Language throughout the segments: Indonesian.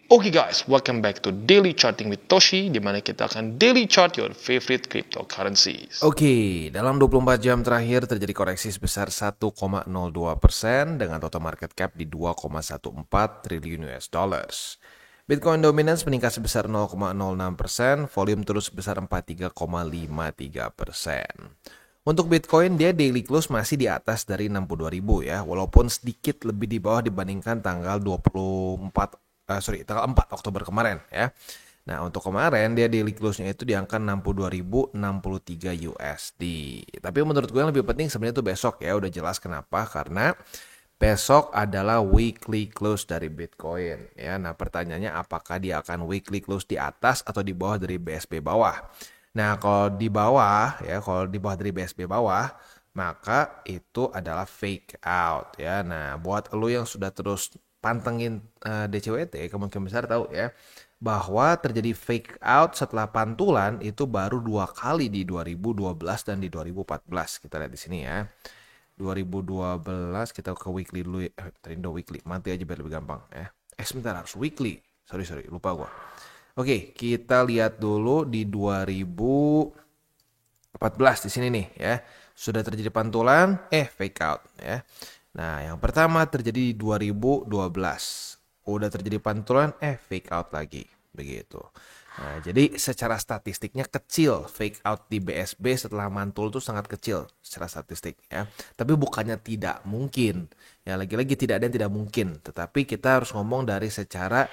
Oke guys, welcome back to Daily Charting with Toshi, di mana kita akan daily chart your favorite cryptocurrencies. Oke, dalam 24 jam terakhir terjadi koreksi sebesar 1,02% dengan total market cap di 2,14 triliun US dollars. Bitcoin dominance meningkat sebesar 0,06%, volume terus sebesar 43,53%. Untuk Bitcoin, dia daily close masih di atas dari 62.000 ya, walaupun sedikit lebih di bawah dibandingkan tanggal 4 Oktober kemarin ya. Nah, untuk kemarin dia daily close-nya itu di angka 62.063 USD. Tapi menurut gue yang lebih penting sebenarnya itu besok ya, udah jelas kenapa, karena besok adalah weekly close dari Bitcoin ya. Nah, pertanyaannya apakah dia akan weekly close di atas atau di bawah dari BSB bawah? Nah, kalau di bawah ya, kalau di bawah dari BSB bawah, maka itu adalah fake out ya. Nah, buat lo yang sudah terus pantengin DCWT, kemungkinan besar tahu ya bahwa terjadi fake out setelah pantulan itu baru 2 kali di 2012 dan di 2014. Kita lihat di sini ya. 2012 kita ke weekly dulu ya. Terindo weekly, mati aja biar lebih gampang ya. Sebentar, harus weekly. Sorry, lupa gua. Oke, kita lihat dulu di 2014 di sini nih ya. Sudah terjadi pantulan, fake out ya. Nah, yang pertama terjadi di 2012. Udah terjadi pantulan, fake out lagi. Begitu. Nah, jadi secara statistiknya kecil fake out di BSB setelah mantul tuh sangat kecil secara statistik ya. Tapi bukannya tidak mungkin. Ya, lagi-lagi tidak ada yang tidak mungkin. Tetapi kita harus ngomong dari secara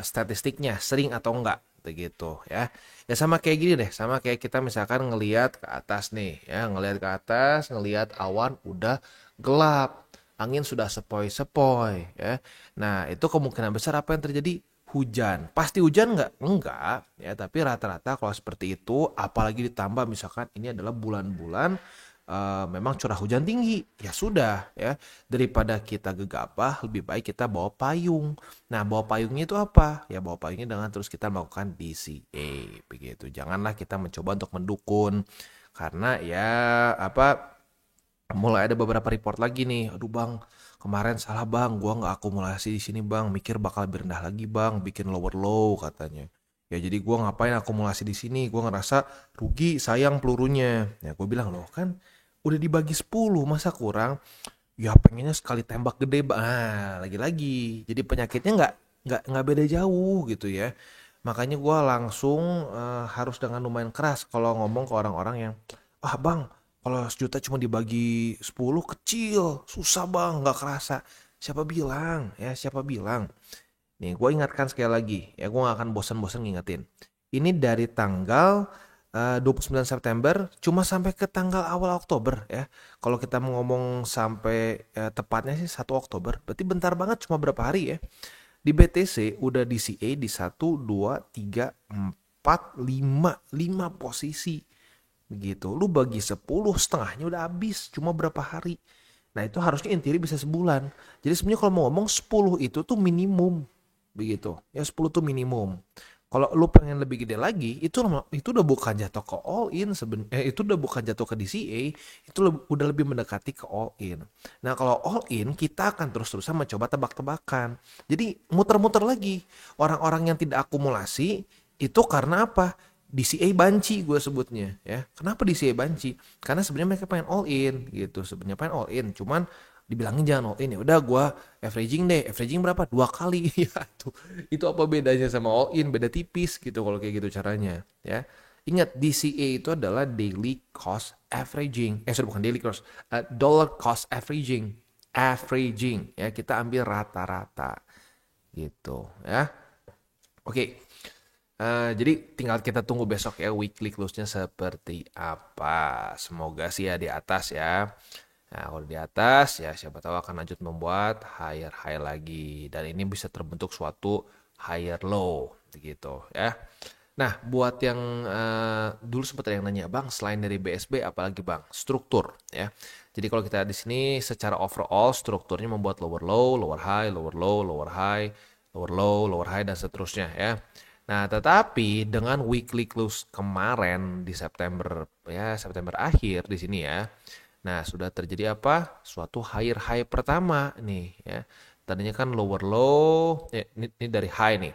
statistiknya, sering atau enggak. Begitu ya. Ya sama kayak gini deh, sama kayak kita misalkan ngelihat ke atas nih ya, ngelihat ke atas, ngelihat awan udah gelap, angin sudah sepoi-sepoi ya. Nah, itu kemungkinan besar apa yang terjadi? Hujan. Pasti hujan nggak? Enggak ya, tapi rata-rata kalau seperti itu, apalagi ditambah misalkan ini adalah bulan-bulan memang curah hujan tinggi, ya sudah ya, daripada kita gegabah lebih baik kita bawa payung. Nah, bawa payungnya itu apa? Ya bawa payungnya dengan terus kita melakukan DCA begitu. Janganlah kita mencoba untuk mendukun, karena ya apa, mulai ada beberapa report lagi nih. Aduh bang, kemarin salah bang, gua nggak akumulasi di sini bang, mikir bakal lebih rendah lagi bang, bikin lower low katanya. Ya jadi gua ngapain akumulasi di sini? Gua ngerasa rugi, sayang pelurunya. Ya gue bilang loh kan udah dibagi 10 masa kurang? Ya pengennya sekali tembak gede bang. Nah, lagi-lagi. Jadi penyakitnya nggak beda jauh gitu ya. Makanya gua langsung harus dengan lumayan keras kalau ngomong ke orang-orang yang, ah bang, kalau 1 juta cuma dibagi 10 kecil, susah bang, nggak kerasa. Siapa bilang ya, siapa bilang. Nih gue ingatkan sekali lagi, ya gue gak akan bosan-bosan ngingetin. Ini dari tanggal 29 September cuma sampai ke tanggal awal Oktober ya. Kalau kita mau ngomong sampai tepatnya sih 1 Oktober, berarti bentar banget, cuma berapa hari ya. Di BTC udah DCA di 1, 2, 3, 4, 5 posisi. Begitu. Lu bagi 10, setengahnya udah habis. Cuma berapa hari. Nah itu harusnya in theory bisa sebulan. Jadi sebenarnya kalau mau ngomong 10 itu tuh minimum. Begitu. Ya 10 tuh minimum. Kalau lu pengen lebih gede lagi, itu udah bukan jatuh ke all in itu udah bukan jatuh ke DCA, itu udah lebih mendekati ke all in. Nah, kalau all in kita akan terus-terusan mencoba tebak-tebakan. Jadi muter-muter lagi. Orang-orang yang tidak akumulasi itu karena apa? DCA banci gue sebutnya ya. Kenapa DCA banci? Karena sebenarnya mereka pengen all in gitu. Sebenarnya pengen all in, cuman dibilangin jangan all in. Ya udah gue averaging deh. Averaging berapa? 2 kali. Ya itu apa bedanya sama all in? Beda tipis gitu kalau kayak gitu caranya ya. Ingat, DCA itu adalah daily cost averaging. Sorry, bukan daily cost, dollar cost averaging. Averaging ya, kita ambil rata-rata gitu ya. Oke. Jadi tinggal kita tunggu besok ya weekly close-nya seperti apa. Semoga sih ya di atas ya. Nah, kalau di atas ya siapa tahu akan lanjut membuat higher high lagi, dan ini bisa terbentuk suatu higher low gitu ya. Nah, buat yang dulu sempat ada yang nanya, "Bang, selain dari BSB apalagi, Bang?" Struktur ya. Jadi kalau kita di sini secara overall strukturnya membuat lower low, lower high, lower low, lower high, lower low, lower high dan seterusnya ya. Nah, tetapi dengan weekly close kemarin di September ya, September akhir di sini ya. Nah, sudah terjadi apa? Suatu higher high pertama nih ya. Tadinya kan lower low, ini dari high nih.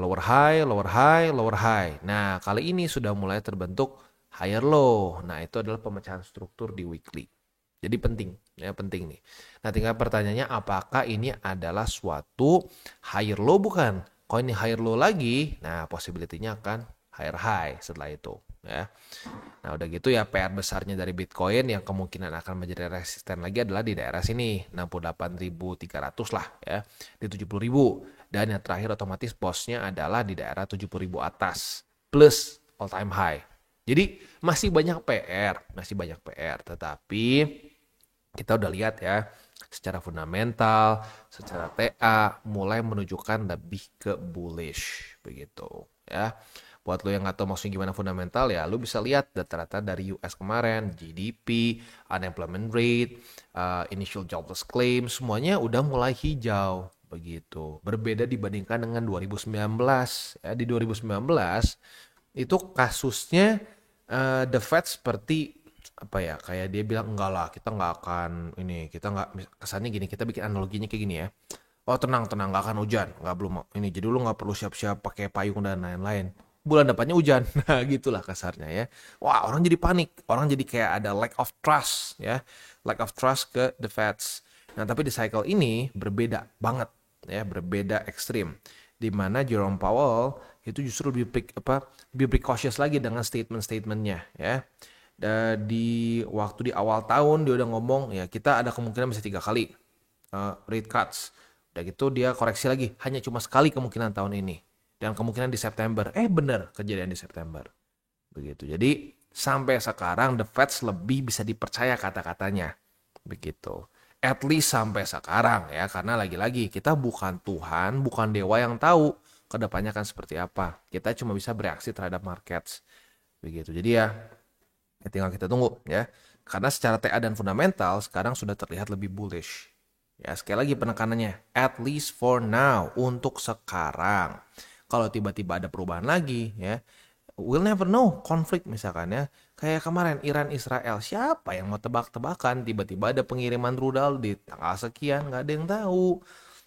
Lower high, lower high, lower high. Nah, kali ini sudah mulai terbentuk higher low. Nah, itu adalah pemecahan struktur di weekly. Jadi penting, ya penting nih. Nah, tinggal pertanyaannya apakah ini adalah suatu higher low bukan? Kalau ini higher low lagi, nah possibility-nya akan higher high setelah itu, ya. Nah, udah gitu ya PR besarnya dari Bitcoin yang kemungkinan akan menjadi resisten lagi adalah di daerah sini, 68.300 lah ya, di 70.000. Dan yang terakhir otomatis posnya adalah di daerah 70.000 atas plus all time high. Jadi masih banyak PR, tetapi kita udah lihat ya secara fundamental, secara TA mulai menunjukkan lebih ke bullish begitu ya. Buat lo yang nggak tahu maksudnya gimana fundamental ya, lo bisa lihat data-data dari US kemarin, GDP, unemployment rate, initial jobless claim, semuanya udah mulai hijau begitu. Berbeda dibandingkan dengan 2019 ya. Di 2019 itu kasusnya the Fed seperti apa ya, kayak dia bilang enggak lah kita nggak akan ini, kita nggak, kesannya gini, kita bikin analoginya kayak gini ya, oh tenang nggak akan hujan, nggak belum ini, jadi lu nggak perlu siap-siap pakai payung dan lain-lain, bulan depannya hujan. Nah gitulah kasarnya ya. Wah, orang jadi panik, orang jadi kayak ada lack of trust ya, lack of trust ke the Feds. Nah tapi di cycle ini berbeda banget ya, berbeda ekstrim, di mana Jerome Powell itu justru lebih precautious lagi dengan statement-statementnya ya. Di waktu di awal tahun dia udah ngomong ya kita ada kemungkinan bisa 3 kali rate cuts. Udah gitu dia koreksi lagi, hanya cuma sekali kemungkinan tahun ini. Dan kemungkinan di September. Bener kejadian di September. Begitu. Jadi sampai sekarang the Fed lebih bisa dipercaya kata-katanya. Begitu. At least sampai sekarang ya. Karena lagi-lagi kita bukan Tuhan, bukan dewa yang tahu kedepannya kan seperti apa. Kita cuma bisa bereaksi terhadap markets. Begitu. Jadi ya tinggal kita tunggu ya. Karena secara TA dan fundamental sekarang sudah terlihat lebih bullish. Ya, sekali lagi penekanannya, at least for now, untuk sekarang. Kalau tiba-tiba ada perubahan lagi ya, we'll never know, konflik misalkan ya. Kayak kemarin Iran Israel, siapa yang mau tebak-tebakan tiba-tiba ada pengiriman rudal di tanggal sekian, nggak ada yang tahu.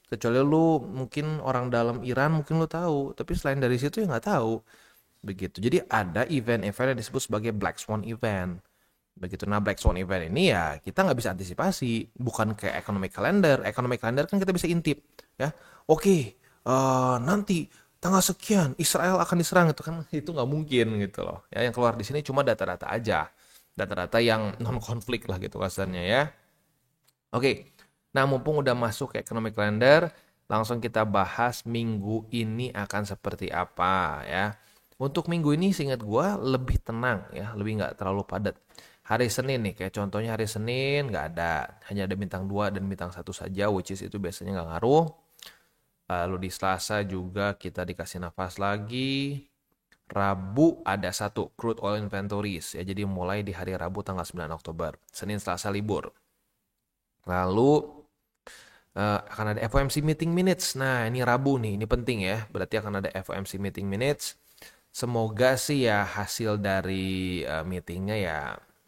Kecuali lu mungkin orang dalam Iran mungkin lu tahu, tapi selain dari situ ya nggak tahu. Begitu. Jadi ada event-event yang disebut sebagai Black Swan event. Begitu. Nah, Black Swan event ini ya kita nggak bisa antisipasi. Bukan kayak economic calendar. Economic calendar kan kita bisa intip. Ya, oke, nanti tanggal sekian Israel akan diserang, itu kan itu nggak mungkin gitu loh. Ya, yang keluar di sini cuma data-data aja. Data-data yang non konflik lah gitu kasarnya ya. Oke. Nah, mumpung udah masuk ke economic calendar, langsung kita bahas minggu ini akan seperti apa ya. Untuk minggu ini seingat gue lebih tenang ya, lebih nggak terlalu padat. Hari Senin nih, kayak contohnya hari Senin nggak ada, hanya ada bintang 2 dan bintang 1 saja, which is itu biasanya nggak ngaruh. Lalu di Selasa juga kita dikasih nafas lagi. Rabu ada 1, crude oil inventories ya, jadi mulai di hari Rabu tanggal 9 Oktober. Senin Selasa libur. Lalu akan ada FOMC meeting minutes. Nah ini Rabu nih, ini penting ya, berarti akan ada FOMC meeting minutes. Semoga sih ya hasil dari meetingnya ya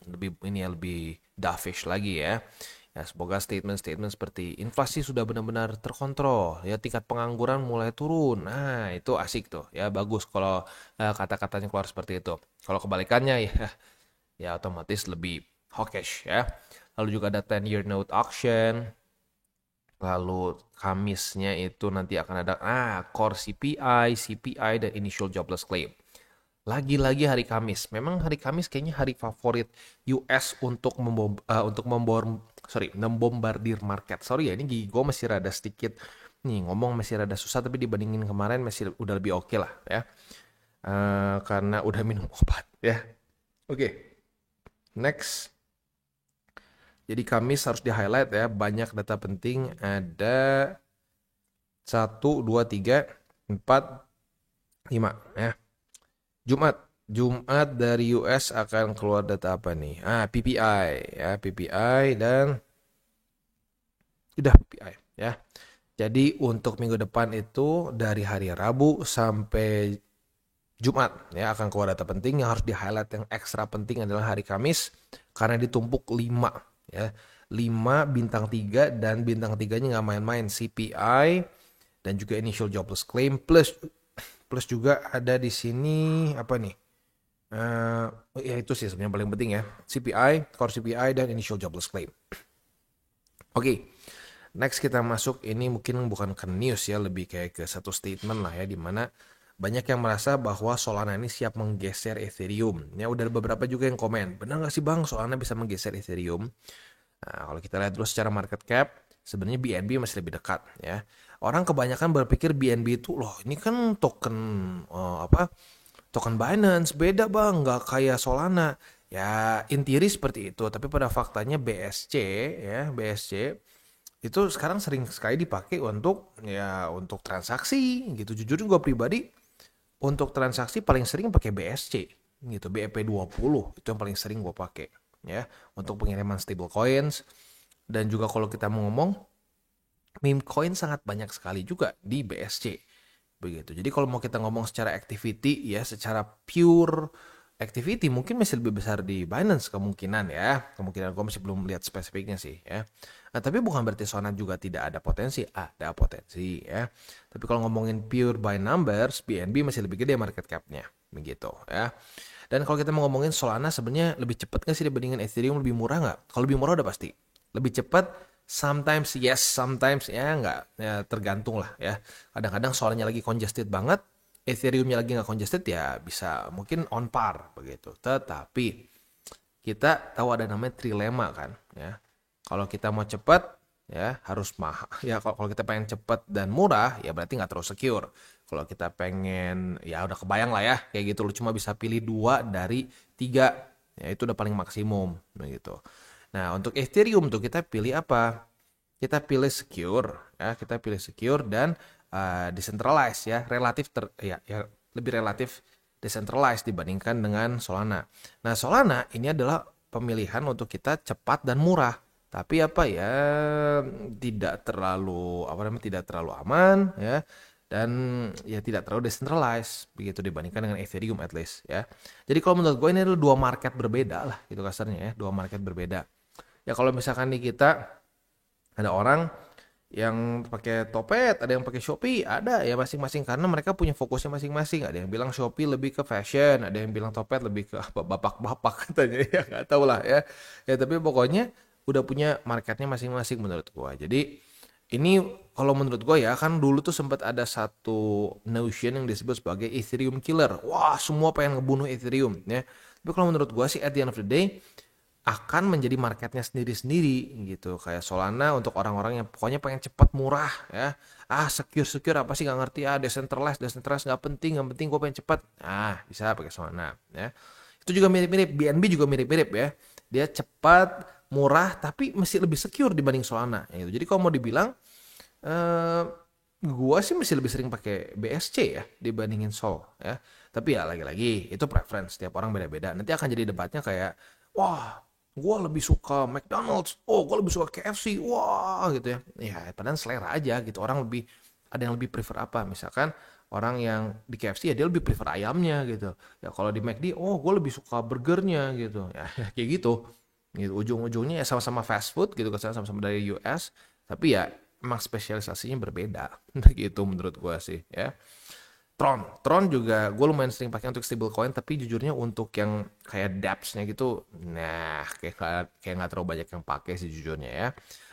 lebih dovish lagi ya. Ya semoga statement-statement seperti inflasi sudah benar-benar terkontrol, ya tingkat pengangguran mulai turun. Nah, itu asik tuh. Ya bagus kalau kata-katanya keluar seperti itu. Kalau kebalikannya ya otomatis lebih hawkish ya. Lalu juga ada 10-year note auction. Lalu Kamisnya itu nanti akan ada core CPI dan initial jobless claim. Lagi-lagi hari Kamis. Memang hari Kamis kayaknya hari favorit US untuk membombardir market. Sorry ya, ini gue masih rada sedikit nih ngomong masih rada susah, tapi dibandingin kemarin masih udah lebih oke lah ya. Karena udah minum obat ya. Oke. Next. Jadi Kamis harus di-highlight ya, banyak data penting, ada 1, 2, 3, 4, 5 ya. Jumat dari US akan keluar data apa nih? PPI ya, PPI dan udah PPI ya. Jadi untuk minggu depan itu dari hari Rabu sampai Jumat ya akan keluar data penting. Yang harus di-highlight yang ekstra penting adalah hari Kamis karena ditumpuk 5 ya. 5 bintang 3 dan bintang 3-nya nggak main-main, CPI dan juga initial jobless claim plus juga ada di sini apa nih? Ya itu sih sebenarnya paling penting ya, CPI, core CPI dan initial jobless claim. Oke. Next kita masuk, ini mungkin bukan ke news ya, lebih kayak ke satu statement lah ya, dimana banyak yang merasa bahwa Solana ini siap menggeser Ethereum. Ya udah beberapa juga yang komen, benar nggak sih bang Solana bisa menggeser Ethereum? Nah, kalau kita lihat dulu secara market cap, sebenarnya BNB masih lebih dekat ya. Orang kebanyakan berpikir BNB itu loh ini kan token token Binance, beda bang, nggak kayak Solana. Ya in theory seperti itu, tapi pada faktanya BSC itu sekarang sering sekali dipakai untuk transaksi gitu. Jujur gue pribadi untuk transaksi paling sering pakai BSC gitu, BEP20 itu yang paling sering gue pakai ya untuk pengiriman stable coins. Dan juga kalau kita mau ngomong meme coin sangat banyak sekali juga di BSC begitu. Jadi kalau mau kita ngomong secara activity ya, secara pure activity mungkin masih lebih besar di Binance kemungkinan gue masih belum lihat spesifiknya sih ya. Nah, tapi bukan berarti Solana juga tidak ada potensi ya. Tapi kalau ngomongin pure by numbers, BNB masih lebih gede market cap-nya begitu ya. Dan kalau kita mau ngomongin Solana sebenarnya lebih cepat nggak sih dibandingin Ethereum, lebih murah nggak? Kalau lebih murah udah pasti lebih cepat. Sometimes yes, sometimes ya nggak, ya tergantung lah ya. Kadang-kadang Solananya lagi congested banget, Ethereum-nya lagi nggak congested, ya bisa mungkin on par begitu. Tetapi kita tahu ada namanya trilema kan ya. Kalau kita mau cepat ya harus mahal. Ya kalau kita pengen cepat dan murah ya berarti nggak terlalu secure. Kalau kita pengen ya udah kebayang lah ya kayak gitu, lu cuma bisa pilih 2 dari 3 ya, itu udah paling maksimum begitu. Nah untuk Ethereum tuh kita pilih apa? Kita pilih secure ya, kita pilih secure dan decentralized ya, lebih relatif decentralized dibandingkan dengan Solana. Nah, Solana ini adalah pemilihan untuk kita cepat dan murah. Tapi tidak terlalu tidak terlalu aman ya, dan ya tidak terlalu decentralized begitu dibandingkan dengan Ethereum at least ya. Jadi kalau menurut gue ini adalah 2 market berbeda lah gitu kasarnya ya, 2 market berbeda. Ya kalau misalkan nih kita ada orang yang pakai Topet, ada yang pakai Shopee, ada ya masing-masing karena mereka punya fokusnya masing-masing. Ada yang bilang Shopee lebih ke fashion, ada yang bilang Topet lebih ke bapak-bapak katanya ya, nggak tahu lah ya. Ya tapi pokoknya udah punya marketnya masing-masing menurut gua. Jadi ini kalau menurut gua ya, kan dulu tuh sempat ada satu notion yang disebut sebagai Ethereum killer. Wah, semua pengen ngebunuh Ethereum ya. Tapi kalau menurut gua sih at the end of the day akan menjadi marketnya sendiri-sendiri gitu. Kayak Solana untuk orang-orang yang pokoknya pengen cepat murah ya. Secure apa sih, nggak ngerti, decentralized nggak penting, yang penting gue pengen cepat. Bisa pakai Solana ya. Itu juga mirip-mirip, BNB juga mirip-mirip ya. Dia cepat, murah tapi masih lebih secure dibanding Solana gitu. Jadi kalau mau dibilang gua sih masih lebih sering pakai BSC ya dibandingin Sol ya. Tapi ya lagi-lagi itu preference, setiap orang beda-beda. Nanti akan jadi debatnya kayak wah, gue lebih suka McDonald's, gue lebih suka KFC, wah gitu ya. Ya padahal selera aja gitu, orang lebih, ada yang lebih prefer apa. Misalkan orang yang di KFC ya dia lebih prefer ayamnya gitu. Ya kalau di McD, gue lebih suka burgernya gitu. Ya kayak gitu. Gitu ujung-ujungnya ya sama-sama fast food gitu, sama-sama dari US, tapi ya emang spesialisasinya berbeda gitu menurut gue sih ya. Tron juga gue lumayan sering pakai untuk stablecoin, tapi jujurnya untuk yang kayak dApps-nya gitu, kayak nggak terlalu banyak yang pakai sih jujurnya ya.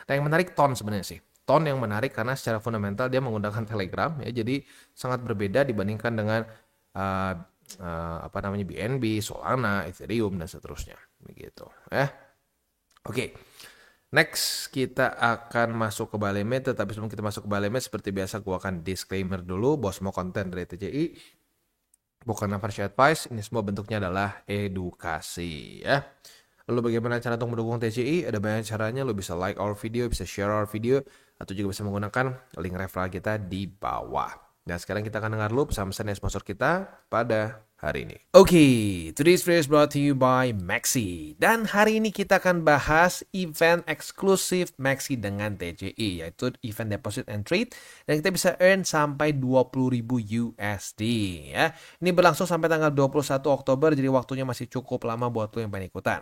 Nah yang menarik Ton sebenarnya sih. Ton yang menarik karena secara fundamental dia menggunakan Telegram ya, jadi sangat berbeda dibandingkan dengan BNB, Solana, Ethereum dan seterusnya begitu ya. Oke. Next, kita akan masuk ke Balemet, tetapi sebelum kita masuk ke Balemet, seperti biasa gue akan disclaimer dulu bahwa semua konten dari TCI bukan financial advice, ini semua bentuknya adalah edukasi ya. Lalu bagaimana cara untuk mendukung TCI? Ada banyak caranya, lo bisa like our video, bisa share our video, atau juga bisa menggunakan link referral kita di bawah. Dan sekarang kita akan dengar dulu pesan-pesan dari sponsor kita pada hari ini. Oke, today's video is brought to you by Maxi. Dan hari ini kita akan bahas event eksklusif Maxi dengan TCI, yaitu event deposit and trade. Dan kita bisa earn sampai 20.000 USD ya. Ini berlangsung sampai tanggal 21 Oktober, jadi waktunya masih cukup lama buat lo yang pengen ikutan.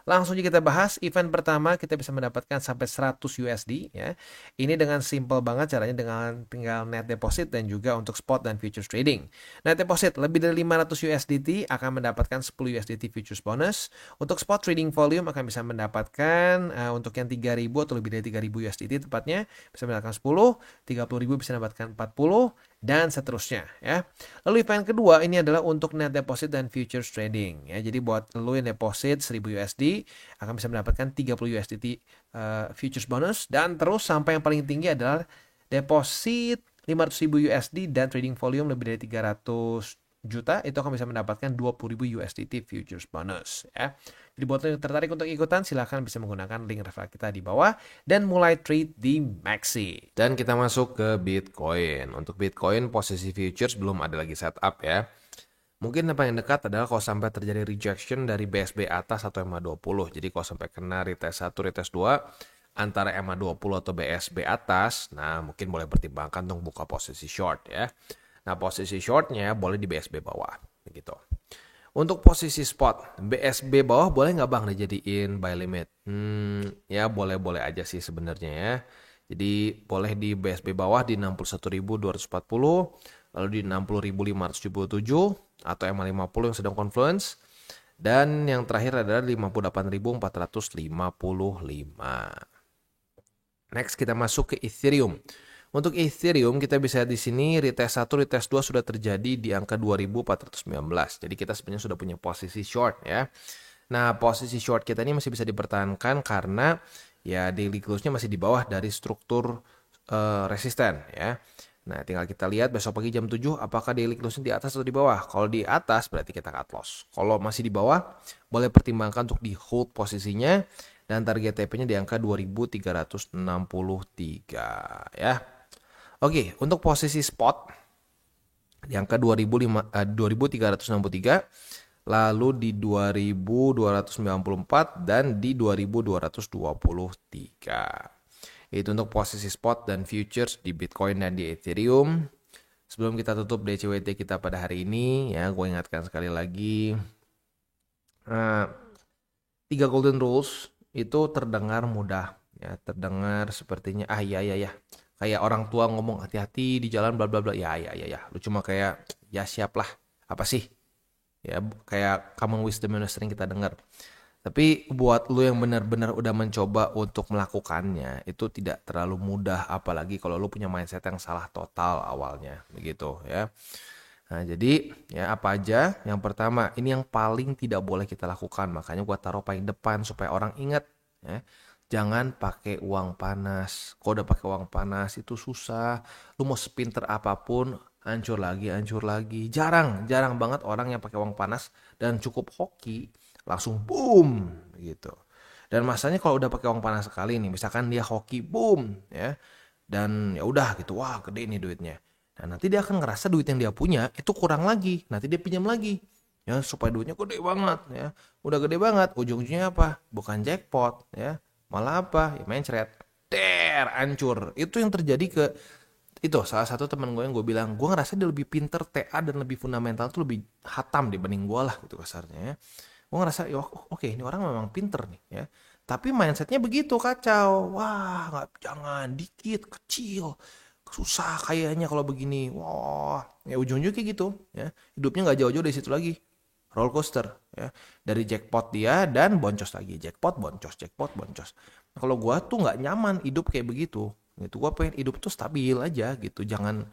Langsung aja kita bahas event pertama, kita bisa mendapatkan sampai 100 USD ya. Ini dengan simple banget caranya, dengan tinggal net deposit dan juga untuk spot dan futures trading. Net deposit lebih dari 500 USDT akan mendapatkan 10 USDT futures bonus. Untuk spot trading volume akan bisa mendapatkan untuk yang 3000 atau lebih dari 3000 USDT tepatnya bisa mendapatkan 10, 30.000 bisa mendapatkan 40 dan seterusnya ya. Lalu event kedua ini adalah untuk net deposit dan futures trading ya. Jadi buat lo yang deposit 1000 USD akan bisa mendapatkan 30 USDT futures bonus, dan terus sampai yang paling tinggi adalah deposit 500.000 USD dan trading volume lebih dari 300 juta itu akan bisa mendapatkan 20.000 USDT futures bonus ya. Jadi buat yang tertarik untuk ikutan silahkan bisa menggunakan link referral kita di bawah dan mulai trade di Maxi. Dan kita masuk ke Bitcoin. Untuk Bitcoin posisi futures belum ada lagi setup ya. Mungkin yang paling dekat adalah kalau sampai terjadi rejection dari BSB atas atau EMA20. Jadi kalau sampai kena retest 1, retest 2 antara EMA20 atau BSB atas, nah mungkin boleh pertimbangkan untuk buka posisi short ya. Nah posisi shortnya boleh di BSB bawah begitu. Untuk posisi spot, BSB bawah boleh nggak bang dijadiin buy limit? Ya boleh-boleh aja sih sebenarnya ya. Jadi boleh di BSB bawah di 61.240, lalu di 60.577 atau EMA50 yang sedang confluence. Dan yang terakhir adalah 58.455. Next kita masuk ke Ethereum. Untuk Ethereum kita bisa lihat di sini retest 1, retest 2 sudah terjadi di angka 2419. Jadi kita sebenarnya sudah punya posisi short ya. Nah, posisi short kita ini masih bisa dipertahankan karena ya daily close-nya masih di bawah dari struktur resisten ya. Nah, tinggal kita lihat besok pagi jam 7 apakah daily close-nya di atas atau di bawah. Kalau di atas berarti kita cut loss. Kalau masih di bawah boleh pertimbangkan untuk di hold posisinya dan target TP-nya di angka 2363 ya. Oke, untuk posisi spot di angka 2363, lalu di 2294 dan di 2223. Itu untuk posisi spot dan futures di Bitcoin dan di Ethereum. Sebelum kita tutup DCWT kita pada hari ini ya, gue ingatkan sekali lagi 3 golden rules itu terdengar mudah ya, terdengar sepertinya iya kayak orang tua ngomong hati-hati di jalan bla bla bla ya. Lu cuma kayak ya siap lah, apa sih? Ya kayak common wisdom yang sering kita dengar. Tapi buat lu yang benar-benar udah mencoba untuk melakukannya itu tidak terlalu mudah, apalagi kalau lu punya mindset yang salah total awalnya begitu ya. Nah, jadi ya apa aja? Yang pertama, ini yang paling tidak boleh kita lakukan, makanya gua taruh paling depan supaya orang ingat ya. Jangan pakai uang panas. Kalau udah pakai uang panas itu susah. Lu mau sepinter apapun, hancur lagi. Jarang banget orang yang pakai uang panas dan cukup hoki langsung boom gitu. Dan masanya kalau udah pakai uang panas sekali nih, misalkan dia hoki boom ya. Dan ya udah gitu, wah gede nih duitnya. Nah, nanti dia akan ngerasa duit yang dia punya itu kurang lagi. Nanti dia pinjam lagi. Ya supaya duitnya gede banget ya. Udah gede banget, ujung-ujungnya apa? Bukan jackpot ya. Malah apa? Ya mencret. Hancur. Itu yang terjadi ke itu salah satu teman gue yang gue bilang, gue ngerasa dia lebih pinter TA dan lebih fundamental tuh lebih hatam dibanding gue lah gitu kasarnya ya. Gue ngerasa oke, ini orang memang pinter nih ya. Tapi mindsetnya begitu kacau. Wah, jangan dikit, kecil. Susah kayaknya kalau begini. Wah, ya ujung-ujungnya kayak gitu ya. Hidupnya nggak jauh-jauh dari situ lagi. Roller coaster ya, dari jackpot dia dan boncos lagi, jackpot boncos. Nah, kalau gue tuh nggak nyaman hidup kayak begitu gitu. Gue pengen hidup tuh stabil aja gitu, jangan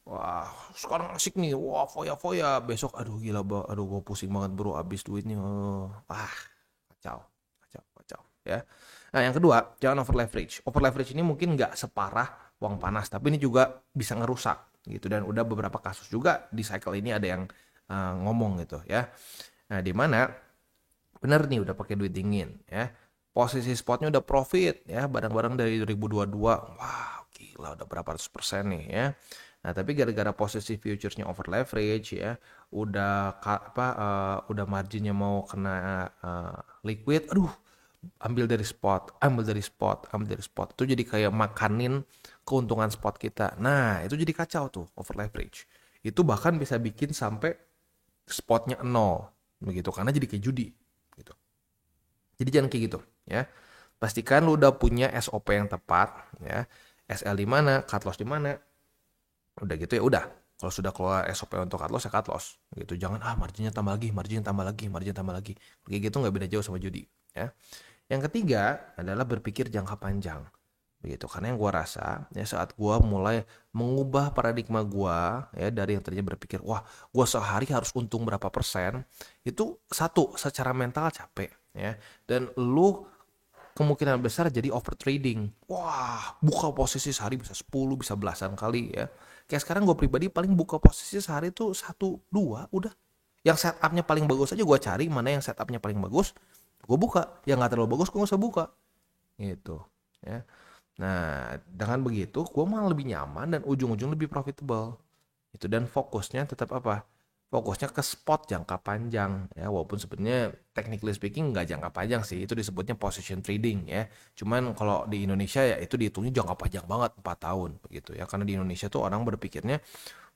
wah sekarang asik nih, wah foya besok aduh gila, aduh gue pusing banget bro abis duitnya, kacau ya. Nah yang kedua, jangan over leverage ini mungkin nggak separah uang panas tapi ini juga bisa ngerusak gitu, dan udah beberapa kasus juga di cycle ini ada yang ngomong gitu ya. Nah di mana bener nih udah pakai duit dingin ya, posisi spotnya udah profit ya, barang-barang dari 2022, wah gila udah berapa ratus persen nih ya. Nah tapi gara-gara posisi futuresnya over leverage ya, udah marginnya mau kena liquid, ambil dari spot itu jadi kayak makanin keuntungan spot kita. Nah itu jadi kacau tuh over leverage, itu bahkan bisa bikin sampai spotnya 0 begitu, karena jadi kayak judi gitu. Jadi jangan kayak gitu ya. Pastikan lu udah punya SOP yang tepat ya. SL di mana, cut loss di mana. Udah gitu ya udah. Kalau sudah keluar SOP untuk cut loss ya cut loss gitu. Jangan marginnya tambah lagi, margin tambah lagi. Kayak gitu nggak beda jauh sama judi ya. Yang ketiga adalah berpikir jangka panjang. Begitu, karena yang gue rasa ya saat gue mulai mengubah paradigma gue ya dari yang tadinya berpikir wah gue sehari harus untung berapa persen, itu satu secara mental capek ya, dan lu kemungkinan besar jadi over trading. Wah, buka posisi sehari bisa 10, bisa belasan kali ya. Kayak sekarang gue pribadi paling buka posisi sehari tuh 1-2 udah. Yang setupnya paling bagus aja gue cari mana yang setupnya paling bagus, gue buka. Yang nggak terlalu bagus gue nggak usah buka. Gitu ya. Nah, dengan begitu gue malah lebih nyaman dan ujung-ujung lebih profitable. Itu, dan fokusnya tetap apa? Fokusnya ke spot jangka panjang ya, walaupun sebenarnya technically speaking nggak jangka panjang sih, itu disebutnya position trading ya. Cuman kalau di Indonesia ya itu dihitungnya jangka panjang banget 4 tahun begitu ya, karena di Indonesia tuh orang berpikirnya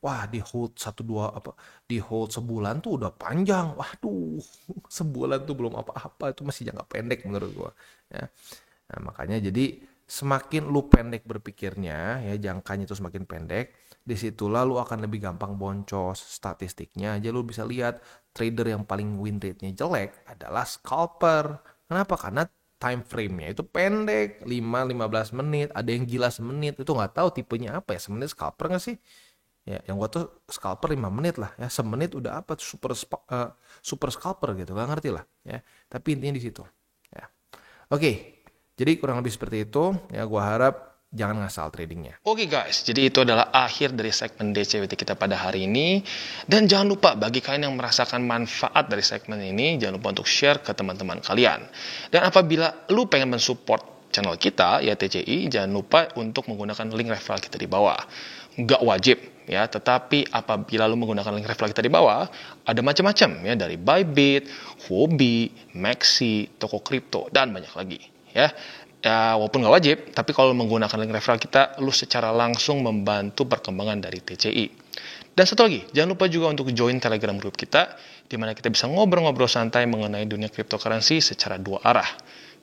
wah di hold 1-2 di hold sebulan tuh udah panjang. Waduh, sebulan tuh belum apa-apa, itu masih jangka pendek menurut gua ya. Nah, makanya jadi semakin lu pendek berpikirnya ya, jangkanya itu semakin pendek, disitulah lu akan lebih gampang boncos. Statistiknya aja lu bisa lihat trader yang paling win rate-nya jelek adalah scalper. Kenapa? Karena time frame-nya itu pendek, 5-15 menit, ada yang gila semenit, itu nggak tahu tipenya apa ya, semenit scalper nggak sih? Ya, yang gua tuh scalper 5 menit lah ya, semenit udah apa super scalper gitu, nggak ngerti lah ya. Tapi intinya di situ ya. Oke. Jadi kurang lebih seperti itu ya, gua harap jangan ngasal tradingnya. Oke guys, jadi itu adalah akhir dari segmen DCWT kita pada hari ini. Dan jangan lupa bagi kalian yang merasakan manfaat dari segmen ini, jangan lupa untuk share ke teman-teman kalian. Dan apabila lu pengen mensupport channel kita, ya TCI, jangan lupa untuk menggunakan link referral kita di bawah. Nggak wajib ya, tetapi apabila lu menggunakan link referral kita di bawah, ada macam-macam ya, dari Bybit, Huobi, Maxi, toko kripto, dan banyak lagi ya. Ya, walaupun nggak wajib, tapi kalau menggunakan link referral kita, lu secara langsung membantu perkembangan dari TCI. Dan satu lagi, jangan lupa juga untuk join Telegram group kita, di mana kita bisa ngobrol-ngobrol santai mengenai dunia cryptocurrency secara 2 arah.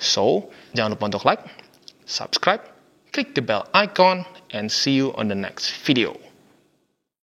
So, jangan lupa untuk like, subscribe, klik the bell icon, and see you on the next video.